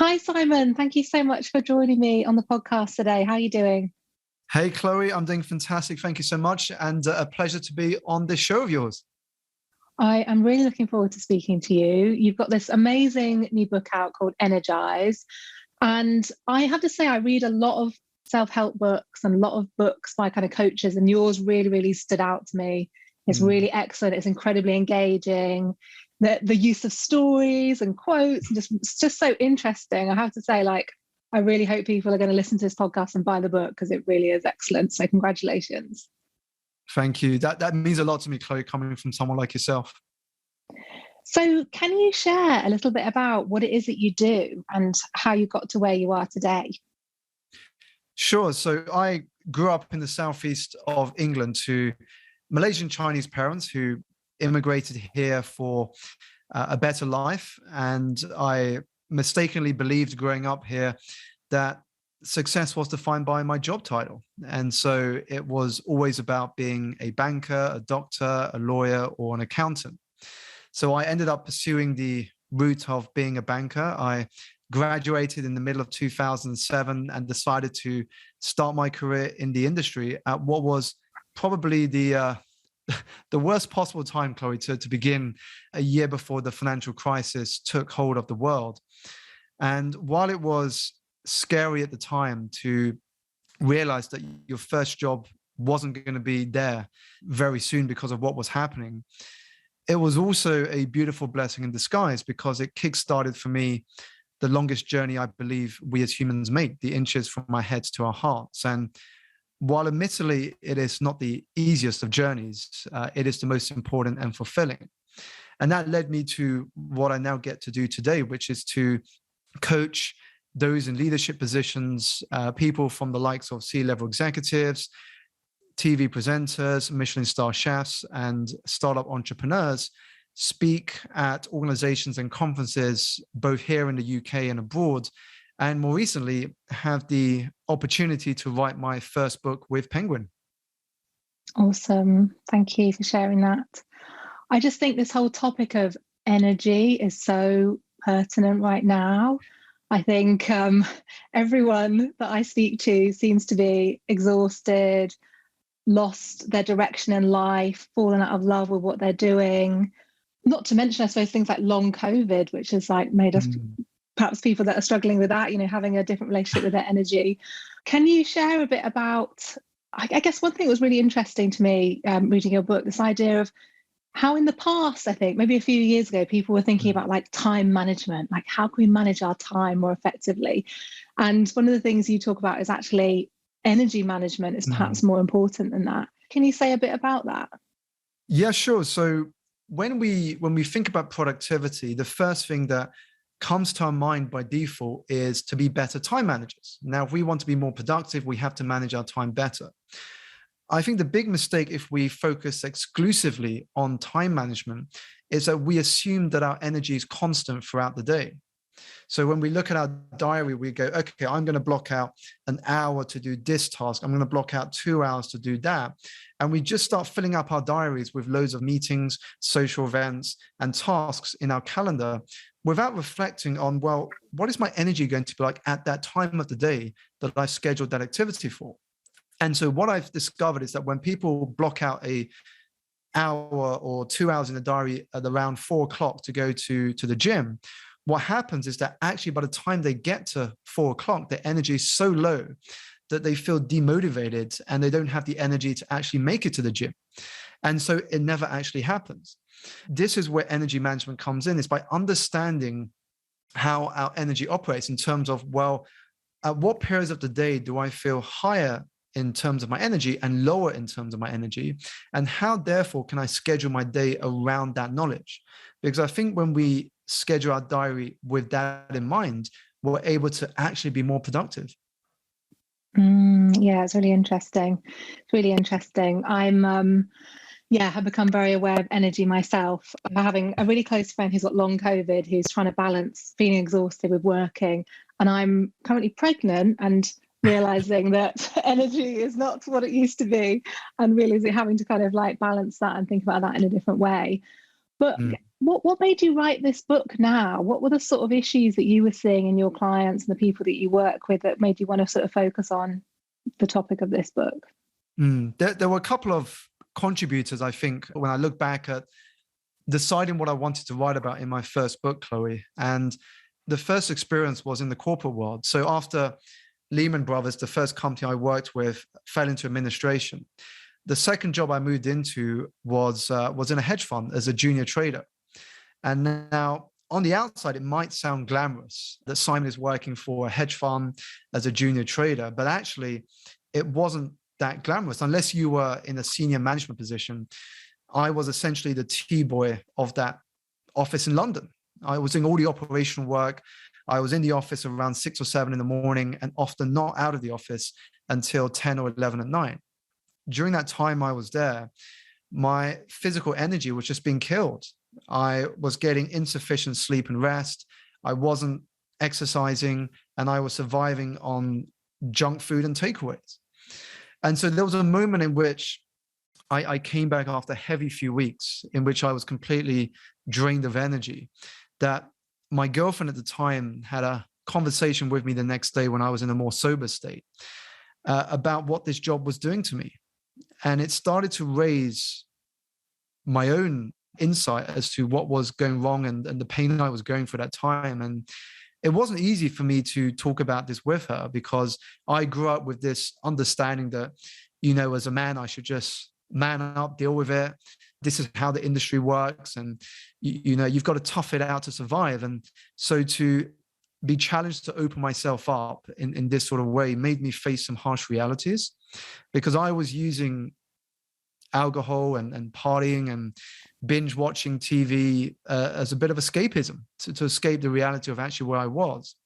Hi, Simon. Thank you so much for joining me on the podcast today. How are you doing? Hey, Chloe, I'm doing fantastic. Thank you so much. And a pleasure to be on this show of yours. I am really looking forward to speaking to you. You've got this amazing new book out called Energize. And I have to say, I read a lot of self-help books and a lot of books by kind of coaches, and yours really, really stood out to me. It's really excellent. It's incredibly engaging. The use of stories and quotes, and it's just so interesting. I have to say, I really hope people are going to listen to this podcast and buy the book because it really is excellent. So congratulations. Thank you. That means a lot to me, Chloe, coming from someone like yourself. So can you share a little bit about what it is that you do and how you got to where you are today? Sure. So I grew up in the southeast of England to Malaysian Chinese parents who immigrated here for a better life. And I mistakenly believed growing up here that success was defined by my job title. And so it was always about being a banker, a doctor, a lawyer, or an accountant. So I ended up pursuing the route of being a banker. I graduated in the middle of 2007 and decided to start my career in the industry at what was probably the worst possible time, Chloe, to begin a year before the financial crisis took hold of the world. And while it was scary at the time to realize that your first job wasn't going to be there very soon because of what was happening, it was also a beautiful blessing in disguise because it kickstarted for me the longest journey I believe we as humans make, the inches from our heads to our hearts. And while admittedly it is not the easiest of journeys, it is the most important and fulfilling. And that led me to what I now get to do today, which is to coach those in leadership positions, people from the likes of C-level executives, TV presenters, Michelin star chefs, and startup entrepreneurs speak at organizations and conferences, both here in the UK and abroad. And more recently, have the opportunity to write my first book with Penguin. Awesome. Thank you for sharing that. I just think this whole topic of energy is so pertinent right now. I think everyone that I speak to seems to be exhausted, lost their direction in life, fallen out of love with what they're doing. Not to mention, I suppose, things like long COVID, which has made us perhaps people that are struggling with that, having a different relationship with their energy. Can you share a bit about, I guess one thing that was really interesting to me reading your book, this idea of how in the past, I think maybe a few years ago, people were thinking about time management, how can we manage our time more effectively? And one of the things you talk about is actually energy management is perhaps more important than that. Can you say a bit about that? Yeah, sure. So when we think about productivity, the first thing that comes to our mind by default is to be better time managers. Now, if we want to be more productive, we have to manage our time better. I think the big mistake if we focus exclusively on time management is that we assume that our energy is constant throughout the day. So when we look at our diary, we go, okay, I'm going to block out an hour to do this task. I'm going to block out 2 hours to do that. And we just start filling up our diaries with loads of meetings, social events, and tasks in our calendar without reflecting on, well, what is my energy going to be like at that time of the day that I scheduled that activity for? And so what I've discovered is that when people block out an hour or 2 hours in the diary at around 4 o'clock to go to the gym, what happens is that actually by the time they get to 4 o'clock, their energy is so low that they feel demotivated and they don't have the energy to actually make it to the gym. And so it never actually happens. This is where energy management comes in, is by understanding how our energy operates in terms of, well, at what periods of the day do I feel higher in terms of my energy and lower in terms of my energy? And how, therefore, can I schedule my day around that knowledge? Because I think when we schedule our diary with that in mind, we're able to actually be more productive. Yeah, it's really interesting. It's really interesting. Have become very aware of energy myself. I'm having a really close friend who's got long COVID, who's trying to balance feeling exhausted with working. And I'm currently pregnant and realizing that energy is not what it used to be, and realizing having to kind of balance that and think about that in a different way. But What made you write this book now? What were the sort of issues that you were seeing in your clients and the people that you work with that made you want to sort of focus on the topic of this book? There were a couple of contributors, I think, when I look back at deciding what I wanted to write about in my first book, Chloe. And the first experience was in the corporate world. So after Lehman Brothers, the first company I worked with, fell into administration, the second job I moved into was in a hedge fund as a junior trader. And now, on the outside, it might sound glamorous that Simon is working for a hedge fund as a junior trader, but actually, it wasn't that glamorous unless you were in a senior management position. I was essentially the T-boy of that office in London. I was doing all the operational work. I was in the office around 6 or 7 in the morning and often not out of the office until 10 or 11 at night. During that time I was there, my physical energy was just being killed. I was getting insufficient sleep and rest. I wasn't exercising, and I was surviving on junk food and takeaways. And so there was a moment in which I came back after a heavy few weeks in which I was completely drained of energy, that my girlfriend at the time had a conversation with me the next day when I was in a more sober state about what this job was doing to me. And it started to raise my own insight as to what was going wrong and the pain I was going through at that time. And it wasn't easy for me to talk about this with her because I grew up with this understanding that, as a man, I should just man up, deal with it. This is how the industry works. And, you've got to tough it out to survive. And so to be challenged to open myself up in this sort of way made me face some harsh realities, because I was using alcohol and partying and binge watching TV as a bit of escapism to escape the reality of actually where I was.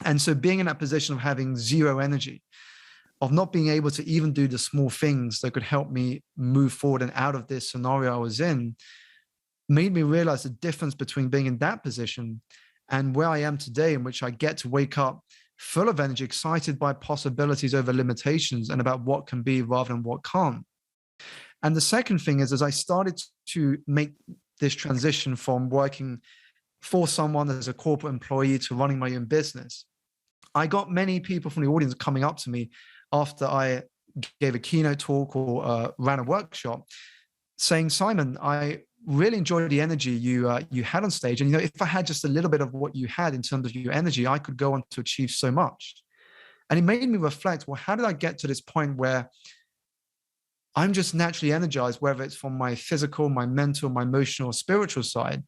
And so being in that position of having zero energy, of not being able to even do the small things that could help me move forward and out of this scenario I was in, made me realize the difference between being in that position and where I am today, in which I get to wake up full of energy, excited by possibilities over limitations and about what can be rather than what can't. And the second thing is, as I started to make this transition from working for someone as a corporate employee to running my own business, I got many people from the audience coming up to me after I gave a keynote talk or ran a workshop saying, Simon, I really enjoyed the energy you had on stage. And, if I had just a little bit of what you had in terms of your energy, I could go on to achieve so much. And it made me reflect, well, how did I get to this point where I'm just naturally energized, whether it's from my physical, my mental, my emotional, spiritual side,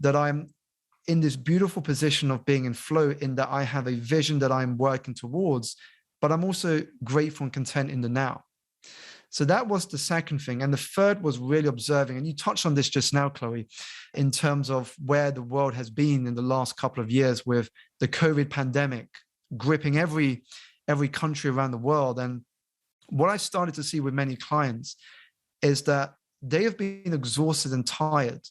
that I'm in this beautiful position of being in flow, in that I have a vision that I'm working towards, but I'm also grateful and content in the now. So that was the second thing. And the third was really observing, and you touched on this just now, Chloe, in terms of where the world has been in the last couple of years with the COVID pandemic gripping every country around the world. And what I started to see with many clients is that they have been exhausted and tired,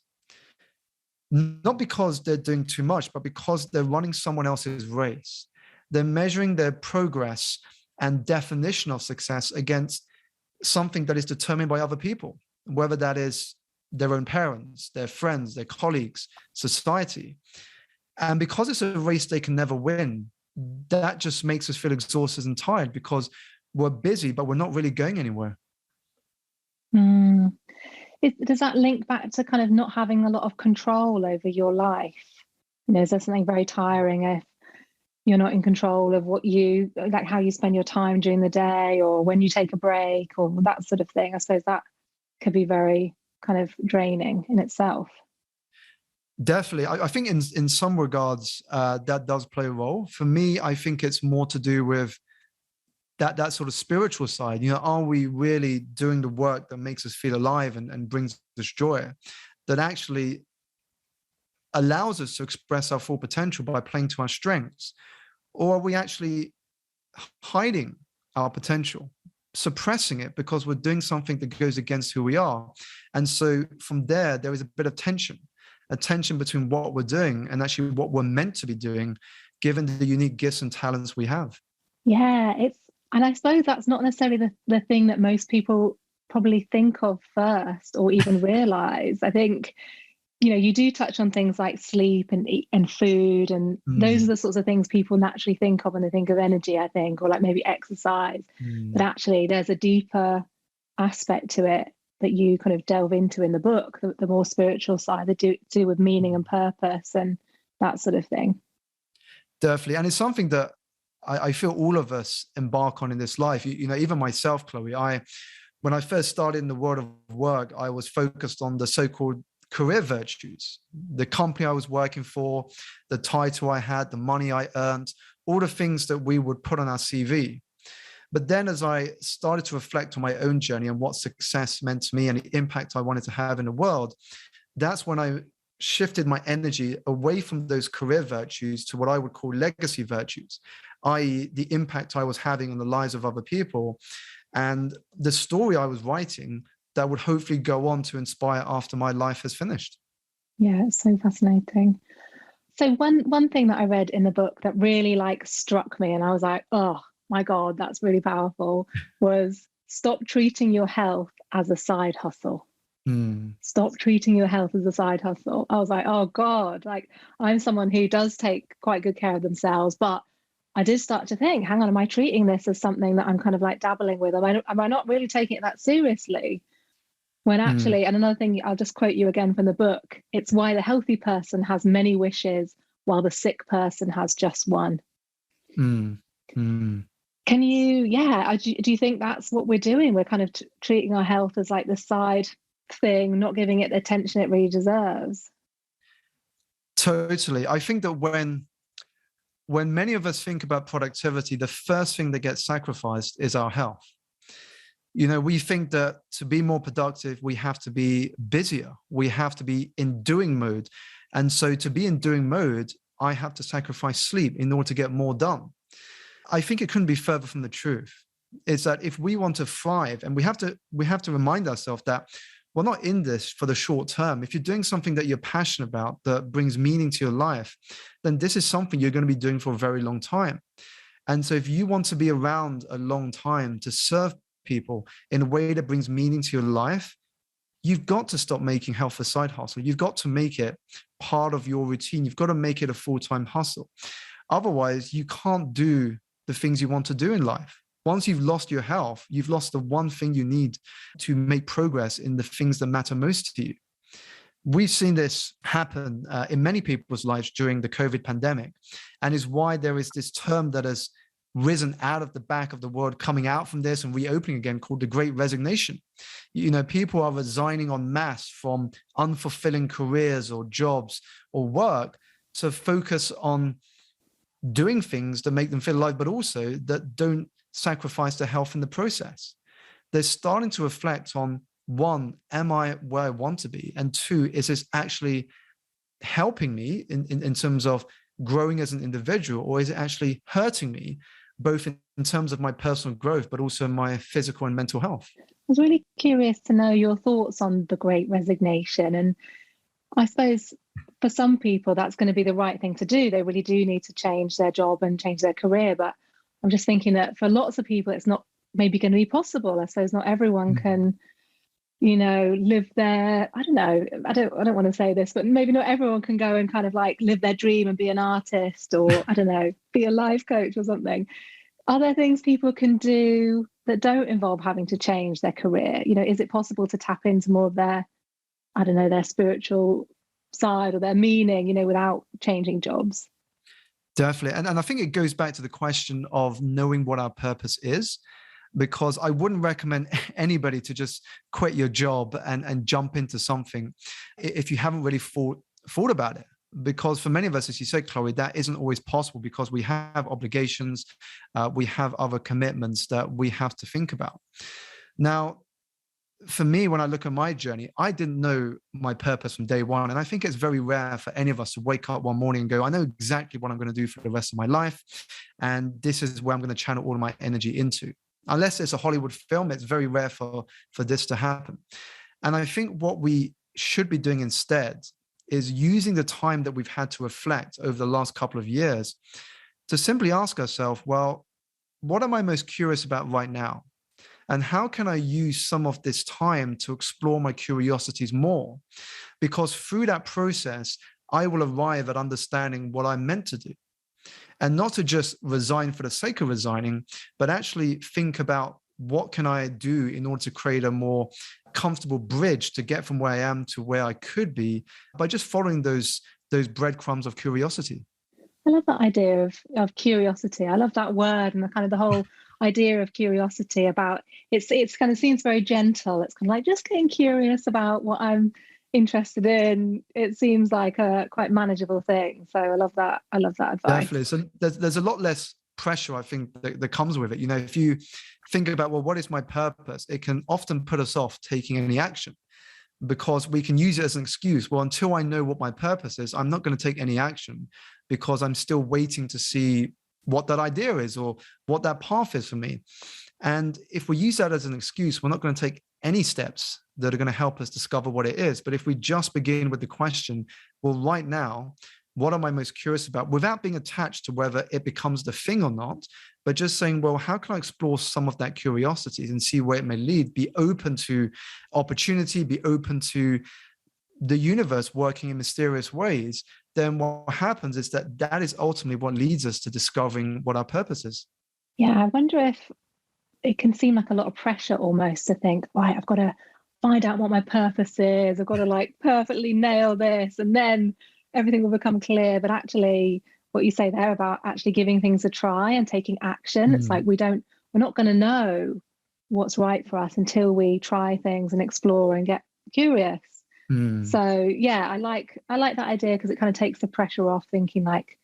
not because they're doing too much, but because they're running someone else's race. They're measuring their progress and definition of success against something that is determined by other people, whether that is their own parents, their friends, their colleagues, society. And because it's a race they can never win, that just makes us feel exhausted and tired because we're busy, but we're not really going anywhere. Does that link back to kind of not having a lot of control over your life? Is there something very tiring if you're not in control of like how you spend your time during the day or when you take a break or that sort of thing? I suppose that could be very kind of draining in itself. Definitely. I think in some regards, that does play a role. For me, I think it's more to do with that sort of spiritual side. Are we really doing the work that makes us feel alive and brings us joy, that actually allows us to express our full potential by playing to our strengths? Or are we actually hiding our potential, suppressing it because we're doing something that goes against who we are? And so from there is a bit of tension, a tension between what we're doing and actually what we're meant to be doing, given the unique gifts and talents we have. Yeah, and I suppose that's not necessarily the thing that most people probably think of first or even realize. I think you do touch on things like sleep and and food, and those are Mm, the sorts of things people naturally think of when they think of energy, I think, or like maybe exercise. But mm, actually, there's a deeper aspect to it that you kind of delve into in the book, the more spiritual side, that do with meaning and mm. purpose and that sort of thing. Definitely. And it's something that I feel all of us embark on in this life. Even myself, Chloe, when I first started in the world of work, I was focused on the so-called career virtues, the company I was working for, the title I had, the money I earned, all the things that we would put on our CV. But then as I started to reflect on my own journey and what success meant to me and the impact I wanted to have in the world, that's when I shifted my energy away from those career virtues to what I would call legacy virtues, i.e., the impact I was having on the lives of other people and the story I was writing that would hopefully go on to inspire after my life has finished. Yeah, it's so fascinating. So one thing that I read in the book that really like struck me, and I was like, oh my God, that's really powerful, was stop treating your health as a side hustle. Mm, Stop treating your health as a side hustle. I was like, oh God, like I'm someone who does take quite good care of themselves, but I did start to think, hang on, am I treating this as something that I'm kind of like dabbling with? Am I not really taking it that seriously? When mm, actually, and another thing, I'll just quote you again from the book, it's why the healthy person has many wishes while the sick person has just one. mm, mm. Can you, yeah, do you think that's what we're doing? We're kind of treating our health as like the side thing, not giving it the attention it really deserves. Totally. I think that when many of us think about productivity, the first thing that gets sacrificed is our health. We think that to be more productive, we have to be busier. We have to be in doing mode. And so to be in doing mode, I have to sacrifice sleep in order to get more done. I think it couldn't be further from the truth. Is that if we want to thrive, and we have to remind ourselves that we're not in this for the short term. If you're doing something that you're passionate about that brings meaning to your life, then this is something you're going to be doing for a very long time. And so if you want to be around a long time to serve people in a way that brings meaning to your life, you've got to stop making health a side hustle. You've got to make it part of your routine. You've got to make it a full-time hustle. Otherwise, you can't do the things you want to do in life. Once you've lost your health, you've lost the one thing you need to make progress in the things that matter most to you. We've seen this happen in many people's lives during the COVID pandemic, and is why there is this term that has risen out of the back of the world coming out from this and reopening again called the Great Resignation. People are resigning en masse from unfulfilling careers or jobs or work to focus on doing things that make them feel alive, but also that don't sacrifice their health in the process. They're starting to reflect on, one, am I where I want to be? And two, is this actually helping me in terms of growing as an individual, or is it actually hurting me, both in terms of my personal growth, but also my physical and mental health? I was really curious to know your thoughts on the Great Resignation. And I suppose for some people, that's going to be the right thing to do. They really do need to change their job and change their career. But I'm just thinking that for lots of people, it's not maybe going to be possible. I suppose not everyone can, live their, I don't know, I don't want to say this, but maybe not everyone can go and kind of like live their dream and be an artist, or I don't know, be a life coach or something. Are there things people can do that don't involve having to change their career? Is it possible to tap into more of their, I don't know, their spiritual side or their meaning, without changing jobs? Definitely. And I think it goes back to the question of knowing what our purpose is, because I wouldn't recommend anybody to just quit your job and jump into something if you haven't really thought about it. Because for many of us, as you said, Chloe, that isn't always possible because we have obligations, we have other commitments that we have to think about. Now, for me, when I look at my journey, I didn't know my purpose from day one. And I think it's very rare for any of us to wake up one morning and go, I know exactly what I'm going to do for the rest of my life. And this is where I'm going to channel all of my energy into. Unless it's a Hollywood film, it's very rare for this to happen. And I think what we should be doing instead is using the time that we've had to reflect over the last couple of years to simply ask ourselves, well, what am I most curious about right now? And how can I use some of this time to explore my curiosities more? Because through that process, I will arrive at understanding what I'm meant to do. And not to just resign for the sake of resigning, but actually think about what can I do in order to create a more comfortable bridge to get from where I am to where I could be by just following those breadcrumbs of curiosity. I love that idea of curiosity. I love that word and the kind of the whole idea of curiosity about it's kind of seems very gentle. It's kind of like just getting curious about what I'm interested in. It seems like a quite manageable thing. So I love that. I love that advice. Definitely. So there's a lot less pressure, I think, that comes with it. You know, if you think about, well, what is my purpose? It can often put us off taking any action because we can use it as an excuse. Well, until I know what my purpose is, I'm not going to take any action because I'm still waiting to see what that idea is or what that path is for me. And if we use that as an excuse, we're not going to take any steps that are going to help us discover what it is. But if we just begin with the question, well, right now, what am I most curious about, without being attached to whether it becomes the thing or not, but just saying, well, how can I explore some of that curiosity and see where it may lead, be open to opportunity, be open to the universe working in mysterious ways, then what happens is that is ultimately what leads us to discovering what our purpose is. Yeah, I wonder if it can seem like a lot of pressure almost to think, right, I've got to find out what my purpose is. I've got to like perfectly nail this and then everything will become clear. But actually, what you say there about actually giving things a try and taking action, it's like we're not going to know what's right for us until we try things and explore and get curious. So yeah, I like that idea because it kind of takes the pressure off thinking like,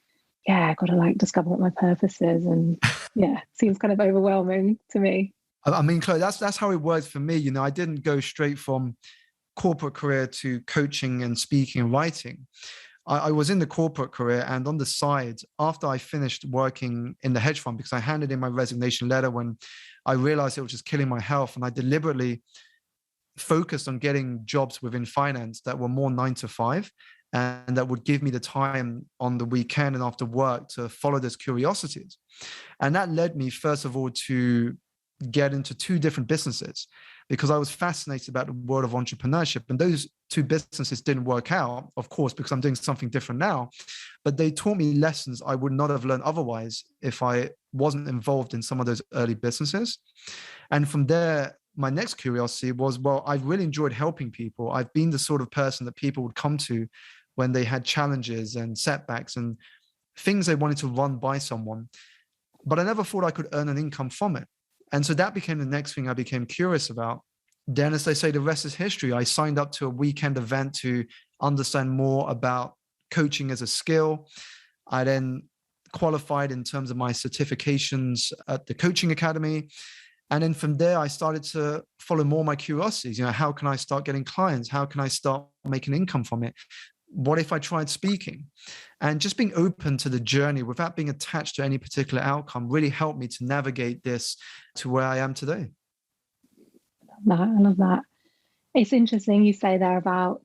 yeah, I've got to like discover what my purpose is. And yeah, it seems kind of overwhelming to me. I mean, Chloe, that's how it works for me. You know, I didn't go straight from corporate career to coaching and speaking and writing. I was in the corporate career, and on the side, after I finished working in the hedge fund, because I handed in my resignation letter when I realized it was just killing my health, and I deliberately focused on getting jobs within finance that were more 9 to 5 and that would give me the time on the weekend and after work to follow those curiosities. And that led me, first of all, to get into 2 different businesses because I was fascinated about the world of entrepreneurship. And those 2 businesses didn't work out, of course, because I'm doing something different now, but they taught me lessons I would not have learned otherwise if I wasn't involved in some of those early businesses. And from there, my next curiosity was, well, I've really enjoyed helping people. I've been the sort of person that people would come to when they had challenges and setbacks and things they wanted to run by someone, but I never thought I could earn an income from it. And so that became the next thing I became curious about. Then, as they say, the rest is history. I signed up to a weekend event to understand more about coaching as a skill. I then qualified in terms of my certifications at the Coaching Academy. And then from there, I started to follow more my curiosities. You know, how can I start getting clients? How can I start making income from it? What if I tried speaking? And just being open to the journey without being attached to any particular outcome really helped me to navigate this to where I am today. I love that. It's interesting you say there about,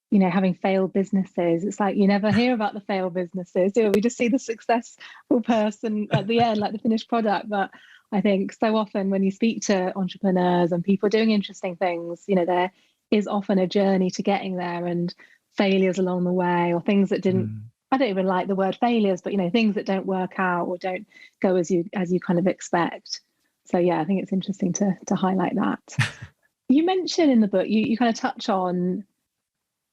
you know, having failed businesses. It's like you never hear about the failed businesses, do we? We just see the successful person at the end, like the finished product. But I think so often when you speak to entrepreneurs and people doing interesting things, you know, there is often a journey to getting there and failures along the way or things that didn't, I don't even like the word failures, but, you know, things that don't work out or don't go as you kind of expect. So, yeah, I think it's interesting to highlight that. You mentioned in the book, you kind of touch on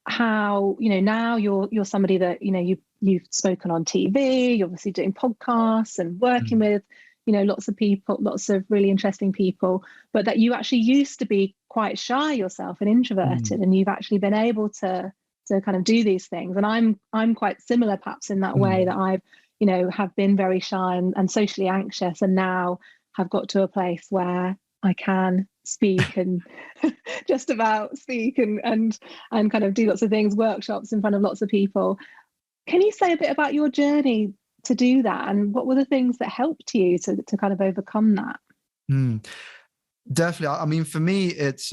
how, you know, now you're somebody that, you know, you've spoken on TV, you're obviously doing podcasts and working with, you know, lots of people, lots of really interesting people, but that you actually used to be quite shy yourself and introverted, and you've actually been able to kind of do these things. And I'm quite similar perhaps in that way, that I've, you know, have been very shy and socially anxious, and now have got to a place where I can speak and just about speak and kind of do lots of things, workshops in front of lots of people. Can you say a bit about your journey to do that, and what were the things that helped you to kind of overcome that? Definitely. I mean, for me, it's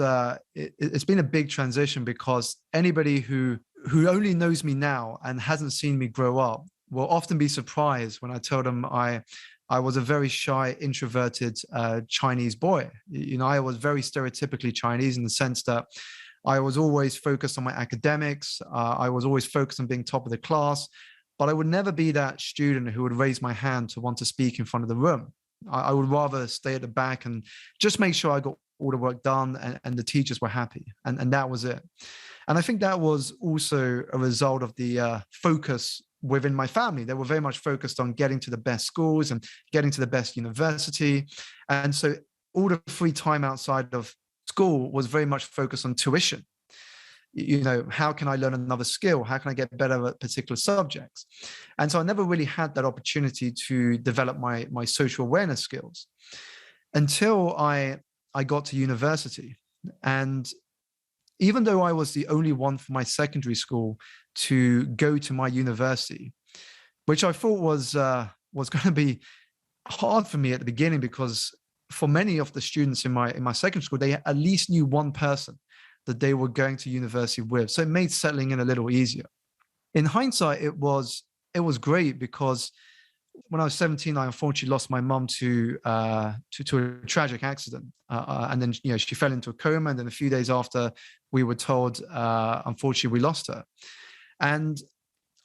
been a big transition because anybody who only knows me now and hasn't seen me grow up will often be surprised when I tell them I was a very shy, introverted Chinese boy. I was very stereotypically Chinese in the sense that I was always focused on my academics. I was always focused on being top of the class, but I would never be that student who would raise my hand to want to speak in front of the room. I would rather stay at the back and just make sure I got all the work done and the teachers were happy. And that was it. And I think that was also a result of the focus within my family. They were very much focused on getting to the best schools and getting to the best university. And so all the free time outside of school was very much focused on tuition. How can I learn another skill? How can I get better at particular subjects? And so I never really had that opportunity to develop my social awareness skills until I got to university. And even though I was the only one from my secondary school to go to my university, which I thought was going to be hard for me at the beginning, because for many of the students in my secondary school, they at least knew one person that they were going to university with. So it made settling in a little easier. In hindsight, it was great, because when I was 17, I unfortunately lost my mum to a tragic accident. And then, she fell into a coma. And then a few days after, we were told, unfortunately, we lost her. And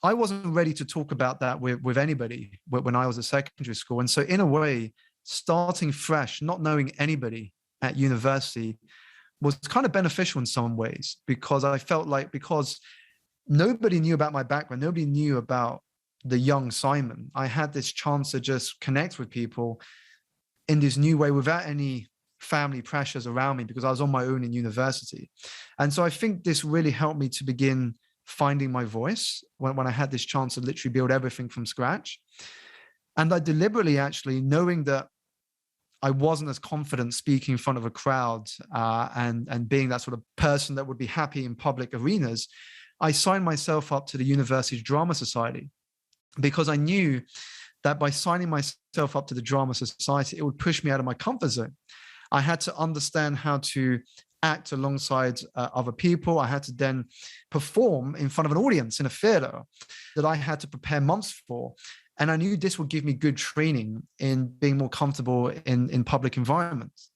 I wasn't ready to talk about that with anybody when I was at secondary school. And so in a way, starting fresh, not knowing anybody at university was kind of beneficial in some ways, because I felt like, because nobody knew about my background, nobody knew about the young Simon, I had this chance to just connect with people in this new way without any family pressures around me, because I was on my own in university. And so I think this really helped me to begin finding my voice when I had this chance to literally build everything from scratch. And I deliberately, actually, knowing that I wasn't as confident speaking in front of a crowd and being that sort of person that would be happy in public arenas, I signed myself up to the university's drama society, because I knew that by signing myself up to the drama society, it would push me out of my comfort zone. I had to understand how to act alongside other people. I had to then perform in front of an audience in a theater that I had to prepare months for. And I knew this would give me good training in being more comfortable in public environments.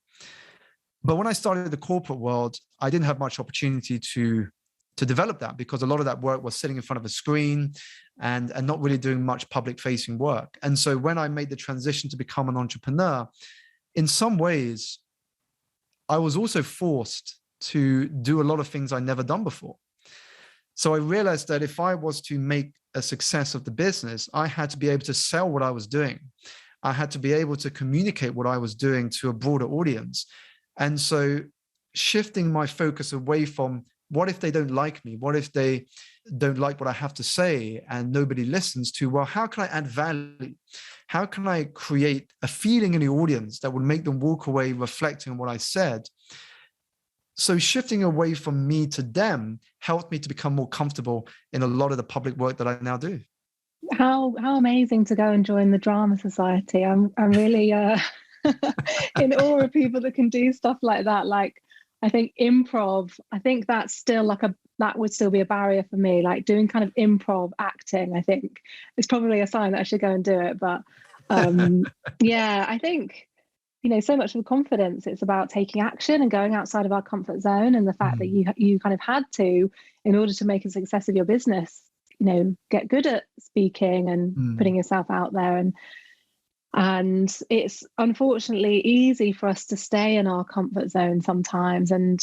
But when I started the corporate world, I didn't have much opportunity to develop that, because a lot of that work was sitting in front of a screen and not really doing much public facing work. And so when I made the transition to become an entrepreneur, in some ways, I was also forced to do a lot of things I'd never done before. So I realized that if I was to make a success of the business, I had to be able to sell what I was doing. I had to be able to communicate what I was doing to a broader audience. And so shifting my focus away from, what if they don't like me? What if they don't like what I have to say and nobody listens, to, well, how can I add value? How can I create a feeling in the audience that would make them walk away reflecting on what I said? So shifting away from me to them helped me to become more comfortable in a lot of the public work that I now do. How amazing to go and join the drama society. I'm really in awe of people that can do stuff like that. Like, I think improv, I think that's still that would still be a barrier for me. Like doing kind of improv acting, I think it's probably a sign that I should go and do it. But yeah, I think, so much of the confidence, it's about taking action and going outside of our comfort zone. And the fact that you kind of had to, in order to make a success of your business, get good at speaking and putting yourself out there. And it's unfortunately easy for us to stay in our comfort zone sometimes and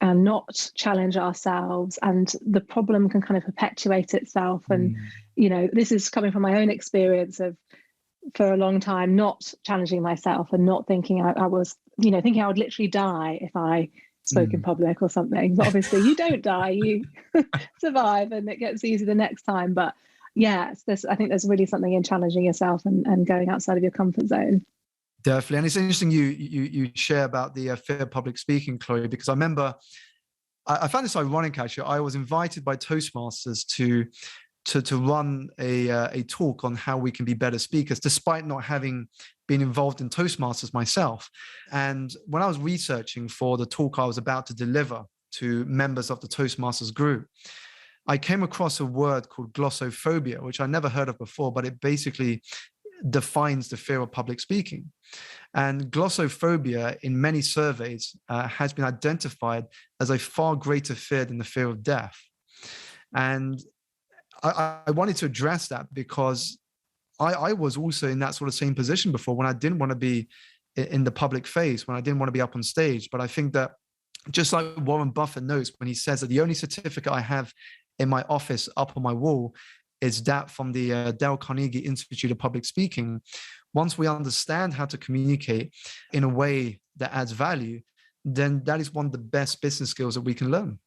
not challenge ourselves. And the problem can kind of perpetuate itself. And, this is coming from my own experience of, for a long time, not challenging myself and not thinking I was, thinking I would literally die if I spoke in public or something. But obviously you don't die, you survive, and it gets easier the next time. But yeah, I think there's really something in challenging yourself and going outside of your comfort zone. Definitely. And it's interesting you share about the fear of public speaking, Chloe, because I remember I found this ironic, actually. I was invited by Toastmasters to run a talk on how we can be better speakers, despite not having been involved in Toastmasters myself. And when I was researching for the talk I was about to deliver to members of the Toastmasters group, I came across a word called glossophobia, which I never heard of before, but it basically defines the fear of public speaking. And glossophobia in many surveys has been identified as a far greater fear than the fear of death. And I wanted to address that because I was also in that sort of same position before, when I didn't want to be in the public face, when I didn't want to be up on stage. But I think that just like Warren Buffett notes when he says that the only certificate I have in my office up on my wall is that from the Dale Carnegie Institute of Public Speaking. Once we understand how to communicate in a way that adds value, then that is one of the best business skills that we can learn.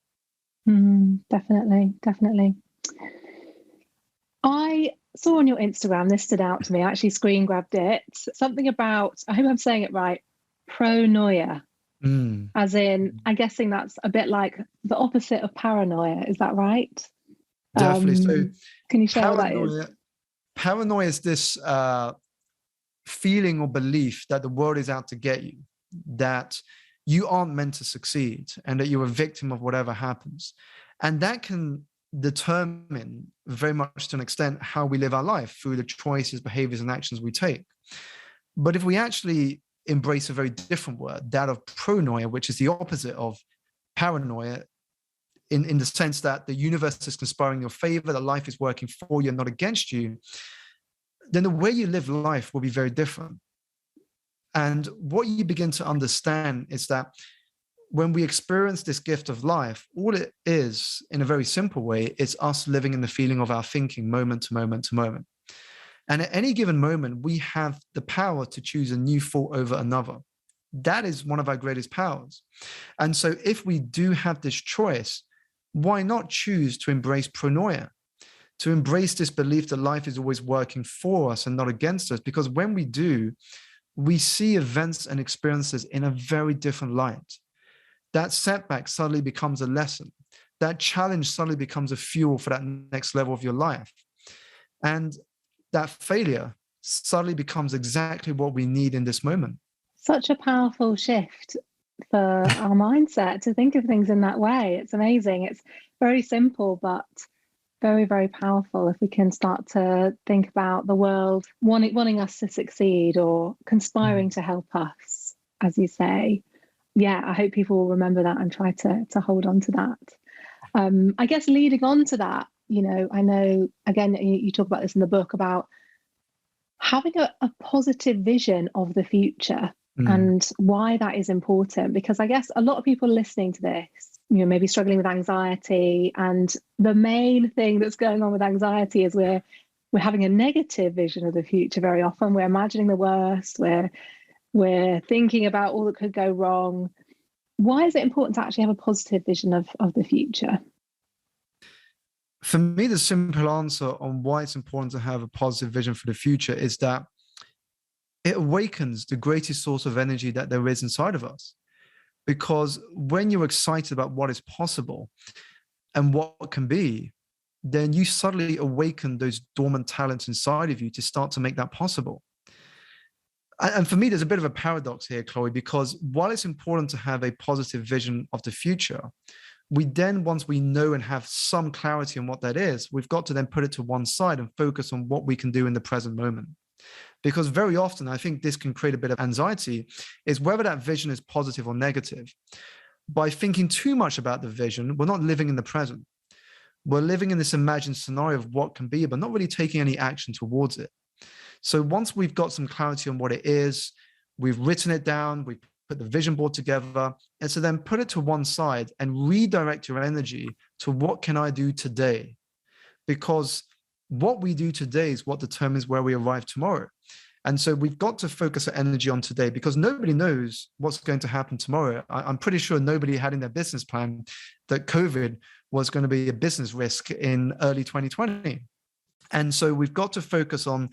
Definitely, definitely. I saw on your Instagram, this stood out to me, I actually screen grabbed it, something about, I hope I'm saying it right, pronoia. As in, I'm guessing that's a bit like the opposite of paranoia. Is that right? Definitely. So can you share what that is? Paranoia is this feeling or belief that the world is out to get you, that you aren't meant to succeed, and that you're a victim of whatever happens. And that can determine very much to an extent how we live our life through the choices, behaviors, and actions we take. But if we actually embrace a very different word, that of pronoia, which is the opposite of paranoia, in the sense that the universe is conspiring in your favor, that life is working for you and not against you, then the way you live life will be very different. And what you begin to understand is that when we experience this gift of life, all it is, in a very simple way, is us living in the feeling of our thinking moment to moment to moment. And at any given moment, we have the power to choose a new thought over another. That is one of our greatest powers. And so if we do have this choice, why not choose to embrace pronoia, to embrace this belief that life is always working for us and not against us? Because when we do, we see events and experiences in a very different light. That setback suddenly becomes a lesson. That challenge suddenly becomes a fuel for that next level of your life. And that failure suddenly becomes exactly what we need in this moment. Such a powerful shift for our mindset to think of things in that way. It's amazing. It's very simple, but very, very powerful if we can start to think about the world wanting us to succeed or conspiring to help us, as you say. Yeah, I hope people will remember that and try to hold on to that. I guess leading on to that, I know, again, you talk about this in the book, about having a positive vision of the future and why that is important. Because I guess a lot of people listening to this, maybe struggling with anxiety. And the main thing that's going on with anxiety is we're having a negative vision of the future very often. We're imagining the worst. We're thinking about all that could go wrong. Why is it important to actually have a positive vision of the future? For me, the simple answer on why it's important to have a positive vision for the future is that it awakens the greatest source of energy that there is inside of us. Because when you're excited about what is possible and what can be, then you suddenly awaken those dormant talents inside of you to start to make that possible. And for me, there's a bit of a paradox here, Chloe, because while it's important to have a positive vision of the future, we then, once we know and have some clarity on what that is, we've got to then put it to one side and focus on what we can do in the present moment. Because very often, I think this can create a bit of anxiety, is whether that vision is positive or negative. By thinking too much about the vision, we're not living in the present. We're living in this imagined scenario of what can be, but not really taking any action towards it. So once we've got some clarity on what it is, we've written it down, we've put the vision board together, and so then put it to one side and redirect your energy to what can I do today? Because what we do today is what determines where we arrive tomorrow. And so we've got to focus our energy on today, because nobody knows what's going to happen tomorrow. I'm pretty sure nobody had in their business plan that COVID was going to be a business risk in early 2020. And so we've got to focus on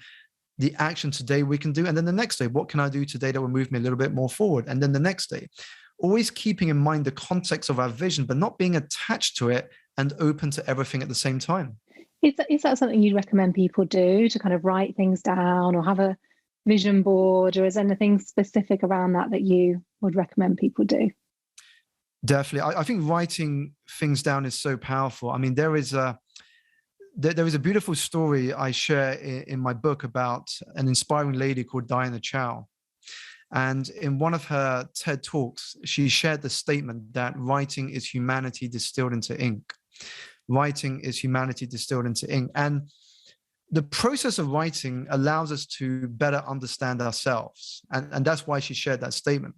the action today we can do. And then the next day, what can I do today that will move me a little bit more forward? And then the next day, always keeping in mind the context of our vision, but not being attached to it and open to everything at the same time. Is that something you'd recommend people do, to kind of write things down or have a vision board, or is there anything specific around that you would recommend people do? Definitely. I think writing things down is so powerful. I mean, there is a beautiful story I share in my book about an inspiring lady called Diana Chow. And in one of her TED Talks, she shared the statement that writing is humanity distilled into ink. Writing is humanity distilled into ink. And the process of writing allows us to better understand ourselves. And that's why she shared that statement.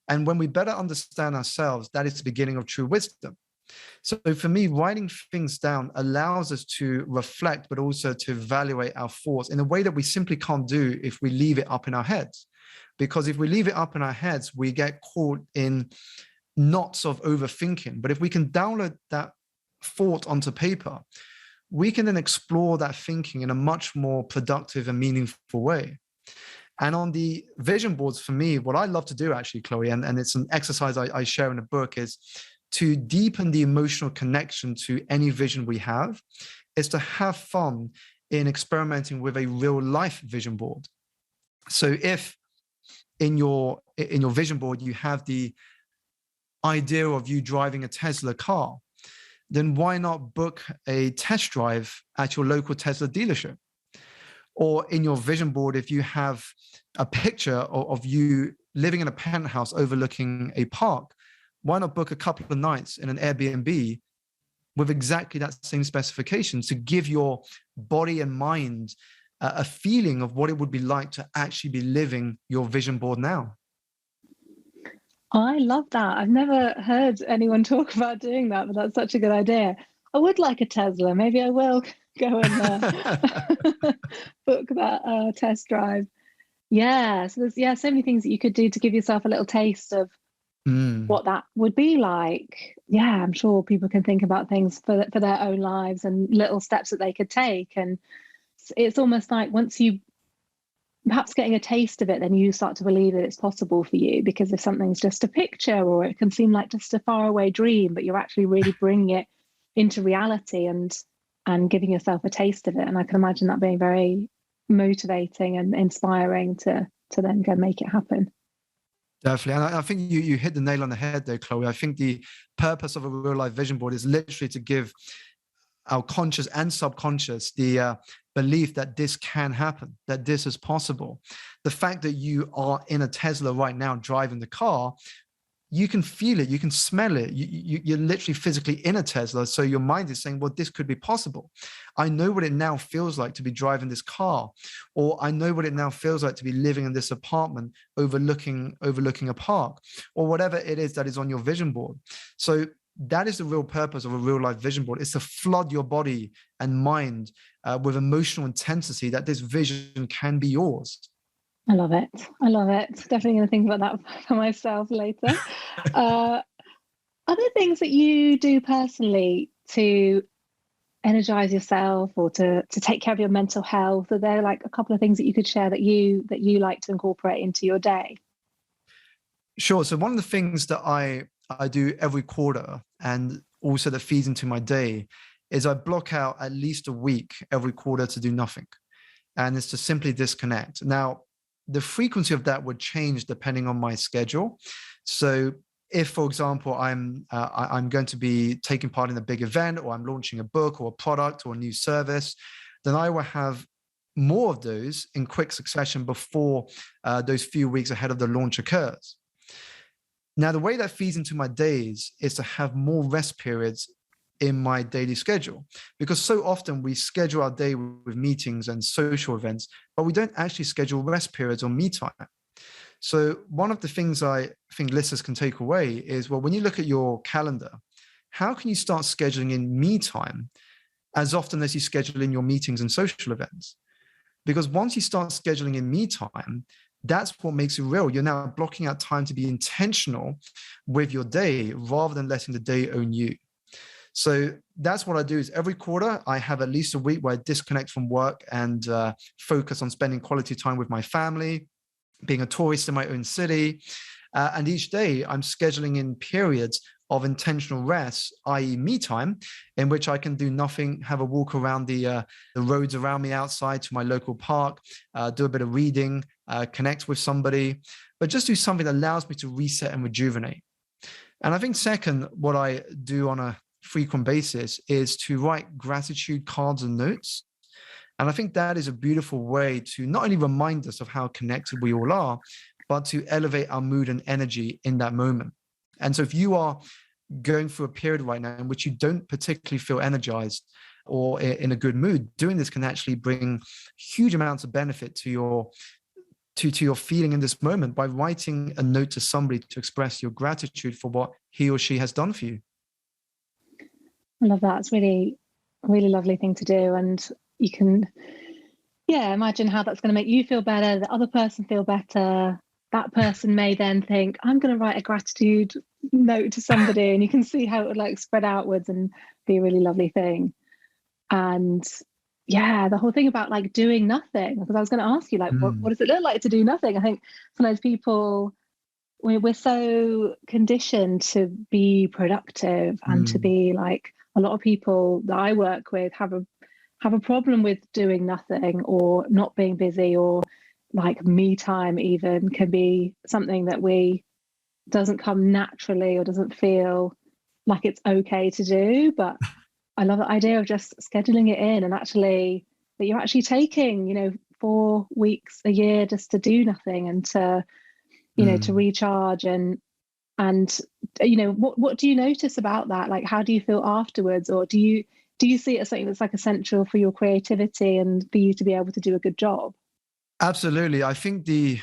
And when we better understand ourselves, that is the beginning of true wisdom. So for me, writing things down allows us to reflect, but also to evaluate our thoughts in a way that we simply can't do if we leave it up in our heads. Because if we leave it up in our heads, we get caught in knots of overthinking. But if we can download that thought onto paper, we can then explore that thinking in a much more productive and meaningful way. And on the vision boards, for me, what I love to do actually, Chloe, and it's an exercise I share in the book, is to deepen the emotional connection to any vision we have, is to have fun in experimenting with a real life vision board. So if in your vision board, you have the idea of you driving a Tesla car, then why not book a test drive at your local Tesla dealership? Or in your vision board, if you have a picture of you living in a penthouse overlooking a park, why not book a couple of nights in an Airbnb with exactly that same specification to give your body and mind a feeling of what it would be like to actually be living your vision board now? I love that. I've never heard anyone talk about doing that, but that's such a good idea. I would like a Tesla. Maybe I will go and book that test drive. Yeah, so there's so many things that you could do to give yourself a little taste of Mm, what that would be like. Yeah, I'm sure people can think about things for their own lives and little steps that they could take. And it's almost like once you perhaps getting a taste of it, then you start to believe that it's possible for you. Because if something's just a picture or it can seem like just a faraway dream, but you're actually really bringing it into reality and giving yourself a taste of it. And I can imagine that being very motivating and inspiring to then go make it happen. definitely. And I think you hit the nail on the head there, Chloe. I think the purpose of a real life vision board is literally to give our conscious and subconscious the belief that this can happen, that this is possible. The fact that you are in a Tesla right now driving the car, you can feel it, you can smell it. You're literally physically in a Tesla. So your mind is saying, well, this could be possible. I know what it now feels like to be driving this car, or I know what it now feels like to be living in this apartment overlooking a park, or whatever it is that is on your vision board. So that is the real purpose of a real life vision board, is to flood your body and mind with emotional intensity that this vision can be yours. I love it. I love it. Definitely going to think about that for myself later. Uh, Other things that you do personally to energize yourself or to take care of your mental health? Are there like a couple of things that you could share that you like to incorporate into your day? Sure. So one of the things that I do every quarter, and also that feeds into my day, is I block out at least a week every quarter to do nothing. And it's to simply disconnect. Now, the frequency of that would change depending on my schedule. So if, for example, I'm going to be taking part in a big event, or I'm launching a book or a product or a new service, then I will have more of those in quick succession before those few weeks ahead of the launch occurs. Now, the way that feeds into my days is to have more rest periods in my daily schedule, because so often we schedule our day with meetings and social events, but we don't actually schedule rest periods or me time. So one of the things I think listeners can take away is, well, when you look at your calendar, how can you start scheduling in me time as often as you schedule in your meetings and social events? Because once you start scheduling in me time, that's what makes it real. You're now blocking out time to be intentional with your day rather than letting the day own you. So that's what I do, is every quarter I have at least a week where I disconnect from work and focus on spending quality time with my family, being a tourist in my own city. And each day I'm scheduling in periods of intentional rest, i.e. me time, in which I can do nothing, have a walk around the roads around me outside to my local park, do a bit of reading, connect with somebody, but just do something that allows me to reset and rejuvenate. And I think second, what I do on a frequent basis is to write gratitude cards and notes. And I think that is a beautiful way to not only remind us of how connected we all are, but to elevate our mood and energy in that moment. And so if you are going through a period right now in which you don't particularly feel energized or in a good mood, doing this can actually bring huge amounts of benefit to your feeling in this moment by writing a note to somebody to express your gratitude for what he or she has done for you. I love that. It's really, really lovely thing to do. And you can, imagine how that's going to make you feel better, the other person feel better. That person may then think, I'm going to write a gratitude note to somebody, and you can see how it would like spread outwards and be a really lovely thing. And the whole thing about like doing nothing, because I was going to ask you, like, what does it look like to do nothing? I think sometimes people, we're so conditioned to be productive and to be like, a lot of people that I work with have a problem with doing nothing or not being busy, or like me time even can be something that doesn't come naturally or doesn't feel like it's okay to do. But I love the idea of just scheduling it in, and actually that you're actually taking 4 weeks a year just to do nothing and to to recharge and what do you notice about that? Like, how do you feel afterwards? Or do you see it as something that's like essential for your creativity and for you to be able to do a good job? Absolutely. I think the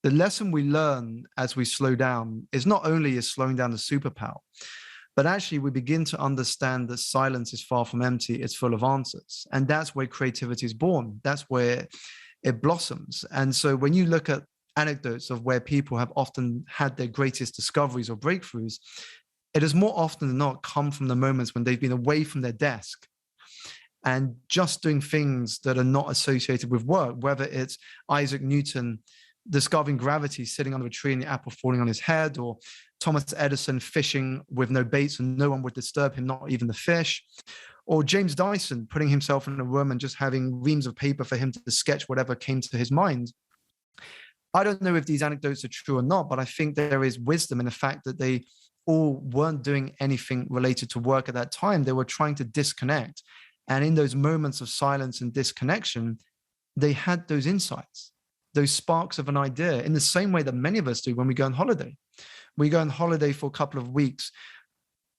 lesson we learn as we slow down is not only is slowing down a superpower, but actually we begin to understand that silence is far from empty. It's full of answers. And that's where creativity is born. That's where it blossoms. And so when you look at anecdotes of where people have often had their greatest discoveries or breakthroughs, it has more often than not come from the moments when they've been away from their desk and just doing things that are not associated with work, whether it's Isaac Newton discovering gravity sitting under a tree and the apple falling on his head, or Thomas Edison fishing with no baits and no one would disturb him, not even the fish, or James Dyson putting himself in a room and just having reams of paper for him to sketch whatever came to his mind. I don't know if these anecdotes are true or not, but I think there is wisdom in the fact that they all weren't doing anything related to work at that time. They were trying to disconnect. And in those moments of silence and disconnection, they had those insights, those sparks of an idea, in the same way that many of us do when we go on holiday. We go on holiday for a couple of weeks,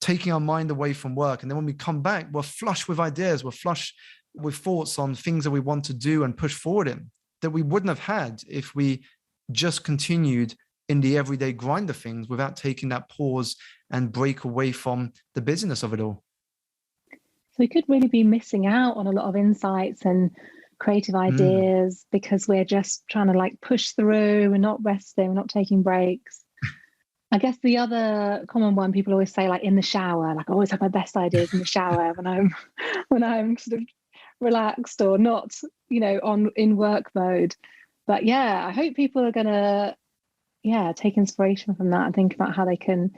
taking our mind away from work. And then when we come back, we're flush with ideas. We're flush with thoughts on things that we want to do and push forward in that we wouldn't have had if we just continued in the everyday grind of things without taking that pause and break away from the busyness of it all. So we could really be missing out on a lot of insights and creative ideas because we're just trying to like push through. We're not resting, we're not taking breaks. I guess the other common one people always say, like in the shower, like I always have my best ideas in the shower when I'm sort of relaxed or not, in work mode. But I hope people are gonna take inspiration from that and think about how they can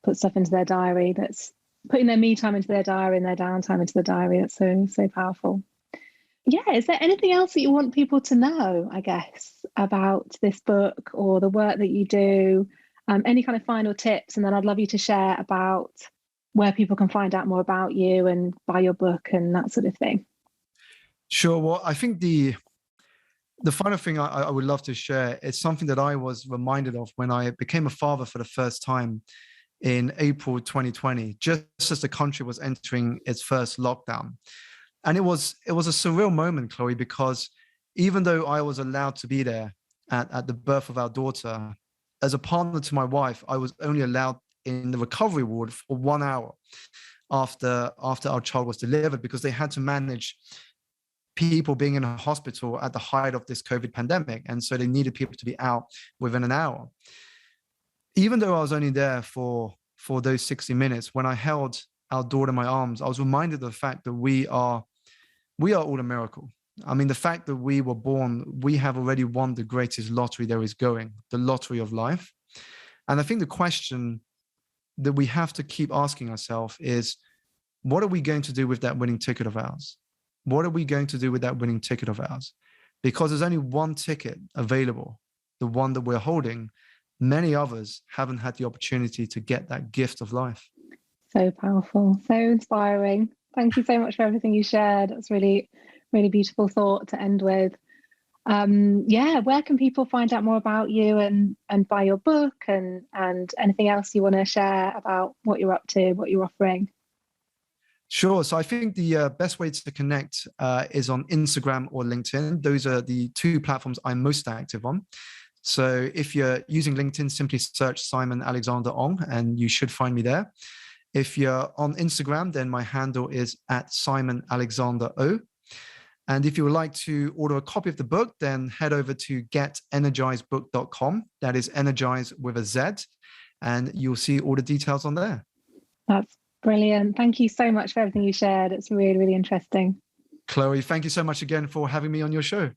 put stuff into their diary, that's putting their me time into their diary and their downtime into the diary. That's so powerful. Is there anything else that you want people to know, I guess, about this book or the work that you do? Any kind of final tips? And then I'd love you to share about where people can find out more about you and buy your book and that sort of thing. Sure. Well, I think the final thing I would love to share is something that I was reminded of when I became a father for the first time in April 2020, just as the country was entering its first lockdown. And it was a surreal moment, Chloe, because even though I was allowed to be there at the birth of our daughter, as a partner to my wife, I was only allowed in the recovery ward for 1 hour after our child was delivered, because they had to manage people being in a hospital at the height of this COVID pandemic. And so they needed people to be out within an hour. Even though I was only there for those 60 minutes, when I held our daughter in my arms, I was reminded of the fact that we are all a miracle. I mean, the fact that we were born, we have already won the greatest lottery there is going, the lottery of life. And I think the question that we have to keep asking ourselves is, what are we going to do with that winning ticket of ours? What are we going to do with that winning ticket of ours? Because there's only one ticket available, the one that we're holding. many others haven't had the opportunity to get that gift of life. So powerful, so inspiring. Thank you so much for everything you shared. That's really, really beautiful thought to end with. Where can people find out more about you and buy your book and anything else you want to share about what you're up to, what you're offering? Sure. So I think the best way to connect is on Instagram or LinkedIn. Those are the two platforms I'm most active on. So if you're using LinkedIn, simply search Simon Alexander Ong and you should find me there. If you're on Instagram, then my handle is @SimonAlexanderO. And if you would like to order a copy of the book, then head over to getenergizebook.com. That is Energize with a Z. And you'll see all the details on there. That's brilliant. Thank you so much for everything you shared. It's really, really interesting. Chloe, thank you so much again for having me on your show.